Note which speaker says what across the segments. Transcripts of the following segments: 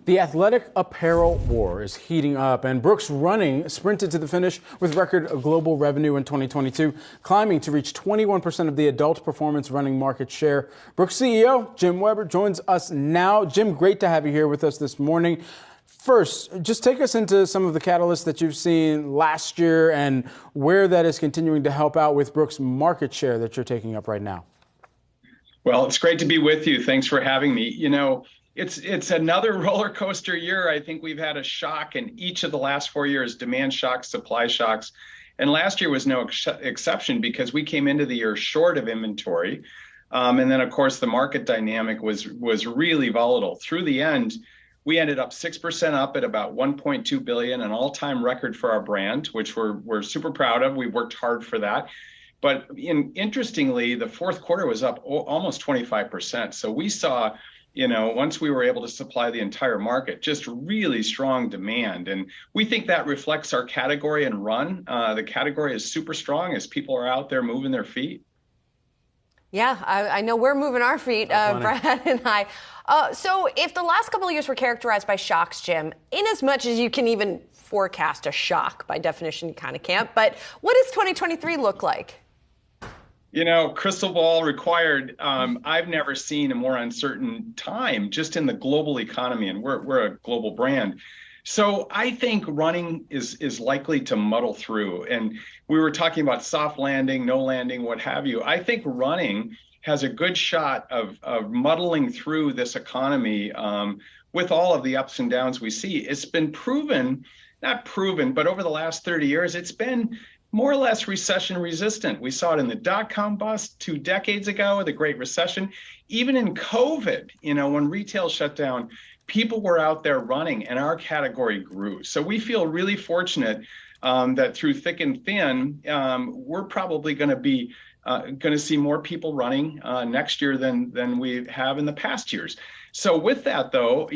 Speaker 1: The athletic apparel war is heating up, and Brooks Running sprinted to the finish with record global revenue in 2022, climbing to reach 21% of the adult performance running market share. Brooks CEO Jim Weber joins us now. Jim, great to have you here with us this morning. First, just take us into some of the catalysts that you've seen last year and where that is continuing to help out with Brooks' market share that you're taking up right now.
Speaker 2: Well, it's great to be with you. Thanks for having me. It's another roller coaster year. I think we've had a shock in each of the last 4 years, demand shocks, supply shocks. And last year was no exception because we came into the year short of inventory. And then, of course, the market dynamic was really volatile. Through the end, we ended up 6% up at about $1.2 billion, an all-time record for our brand, which we're super proud of. We worked hard for that. But interestingly, the fourth quarter was up almost 25%. So we saw, once we were able to supply the entire market, just really strong demand. And we think that reflects our category and run. The category is super strong as people are out there moving their feet.
Speaker 3: Yeah, I know we're moving our feet, Brad and I. So if the last couple of years were characterized by shocks, Jim, in as much as you can even forecast a shock, by definition, you kind of can't, but what does 2023 look like?
Speaker 2: Crystal ball required. I've never seen a more uncertain time just in the global economy, and we're a global brand. So I think running is likely to muddle through. And we were talking about soft landing, no landing, what have you. I think running has a good shot of muddling through this economy with all of the ups and downs we see. It's been proven, not proven, but over the last 30 years, it's been more or less recession resistant. We saw it in the dot-com bust 2 decades ago, the Great Recession. Even in COVID, when retail shut down, people were out there running and our category grew. So we feel really fortunate that through thick and thin, we're probably going to see more people running next year than we have in the past years. So with that, though,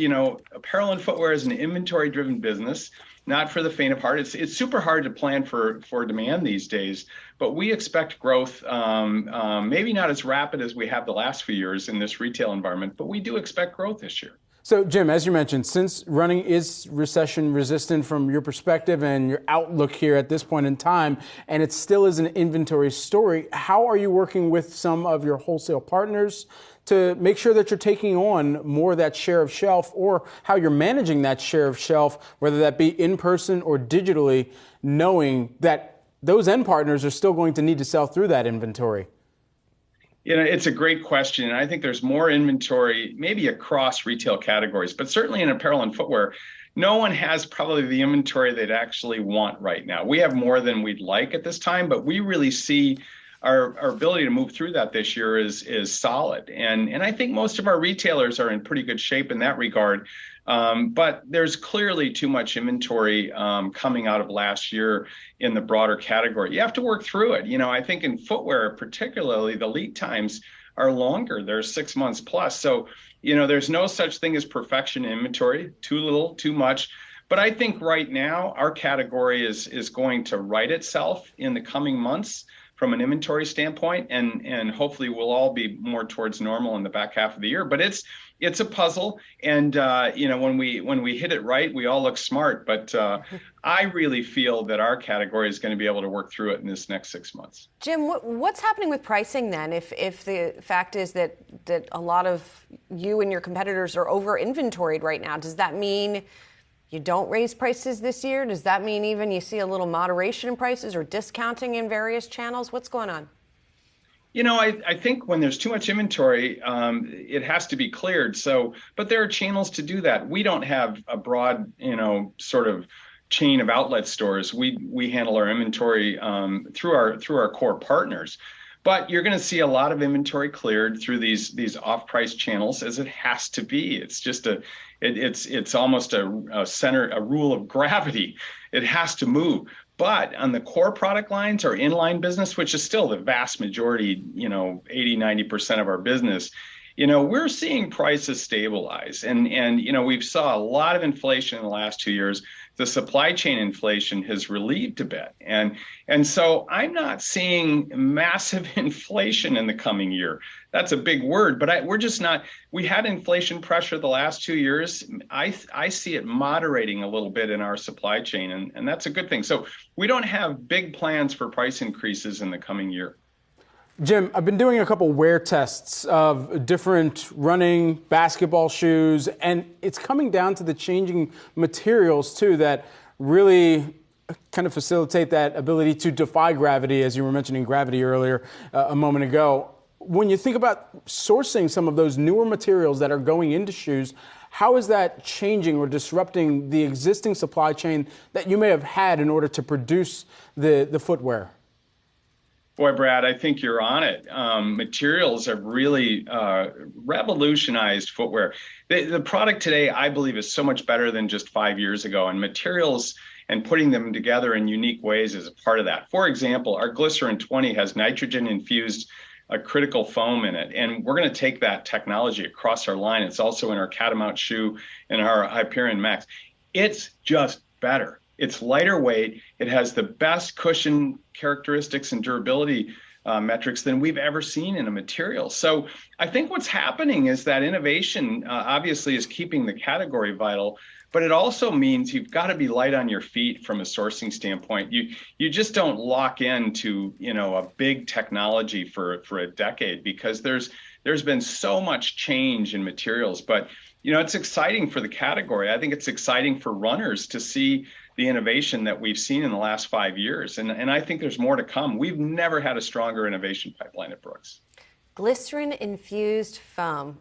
Speaker 2: apparel and footwear is an inventory-driven business. Not for the faint of heart. It's super hard to plan for demand these days, but we expect growth, maybe not as rapid as we have the last few years in this retail environment, but we do expect growth this year.
Speaker 1: So, Jim, as you mentioned, since running is recession resistant from your perspective and your outlook here at this point in time, and it still is an inventory story, how are you working with some of your wholesale partners to make sure that you're taking on more of that share of shelf, or how you're managing that share of shelf, whether that be in person or digitally, knowing that those end partners are still going to need to sell through that inventory?
Speaker 2: It's a great question. And I think there's more inventory, maybe across retail categories, but certainly in apparel and footwear, no one has probably the inventory they'd actually want right now. We have more than we'd like at this time, but we really see our ability to move through that this year is solid. And I think most of our retailers are in pretty good shape in that regard. But there's clearly too much inventory coming out of last year in the broader category. You have to work through it. I think in footwear, particularly, the lead times are longer. They're 6 months plus. So, there's no such thing as perfection in inventory, too little, too much. But I think right now our category is going to right itself in the coming months from an inventory standpoint, and hopefully we'll all be more towards normal in the back half of the year. But it's a puzzle, and when we hit it right, we all look smart. But I really feel that our category is going to be able to work through it in this next 6 months.
Speaker 3: Jim, what's happening with pricing then? If the fact is that a lot of you and your competitors are over inventoried right now, does that mean you don't raise prices this year? Does that mean even you see a little moderation in prices or discounting in various channels? What's going on?
Speaker 2: I think when there's too much inventory, it has to be cleared. But there are channels to do that. We don't have a broad, sort of chain of outlet stores. We handle our inventory through our core partners. But you're going to see a lot of inventory cleared through these off-price channels, as it has to be. It's just it's almost a rule of gravity. It has to move. But on the core product lines or inline business, which is still the vast majority, 80, 90% of our business, we're seeing prices stabilize. And we've saw a lot of inflation in the last 2 years. The supply chain inflation has relieved a bit. And so I'm not seeing massive inflation in the coming year. That's a big word, but we're just not. We had inflation pressure the last 2 years. I see it moderating a little bit in our supply chain, and that's a good thing. So we don't have big plans for price increases in the coming year.
Speaker 1: Jim, I've been doing a couple wear tests of different running basketball shoes, and it's coming down to the changing materials, too, that really kind of facilitate that ability to defy gravity, as you were mentioning gravity earlier a moment ago. When you think about sourcing some of those newer materials that are going into shoes, how is that changing or disrupting the existing supply chain that you may have had in order to produce the footwear?
Speaker 2: Boy, Brad, I think you're on it. Materials have really revolutionized footwear. The product today, I believe, is so much better than just 5 years ago. And materials and putting them together in unique ways is a part of that. For example, our Glycerin 20 has nitrogen-infused critical foam in it. And we're going to take that technology across our line. It's also in our Catamount shoe and our Hyperion Max. It's just better. It's lighter weight. It has the best cushion characteristics and durability metrics than we've ever seen in a material. So I think what's happening is that innovation obviously is keeping the category vital, but it also means you've got to be light on your feet from a sourcing standpoint. You just don't lock into a big technology for a decade, because there's been so much change in materials. But it's exciting for the category. I think it's exciting for runners to see the innovation that we've seen in the last 5 years. And I think there's more to come. We've never had a stronger innovation pipeline at Brooks.
Speaker 3: Glycerin-infused foam.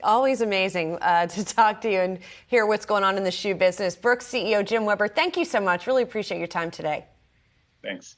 Speaker 3: Always amazing to talk to you and hear what's going on in the shoe business. Brooks CEO Jim Weber, thank you so much. Really appreciate your time today.
Speaker 2: Thanks.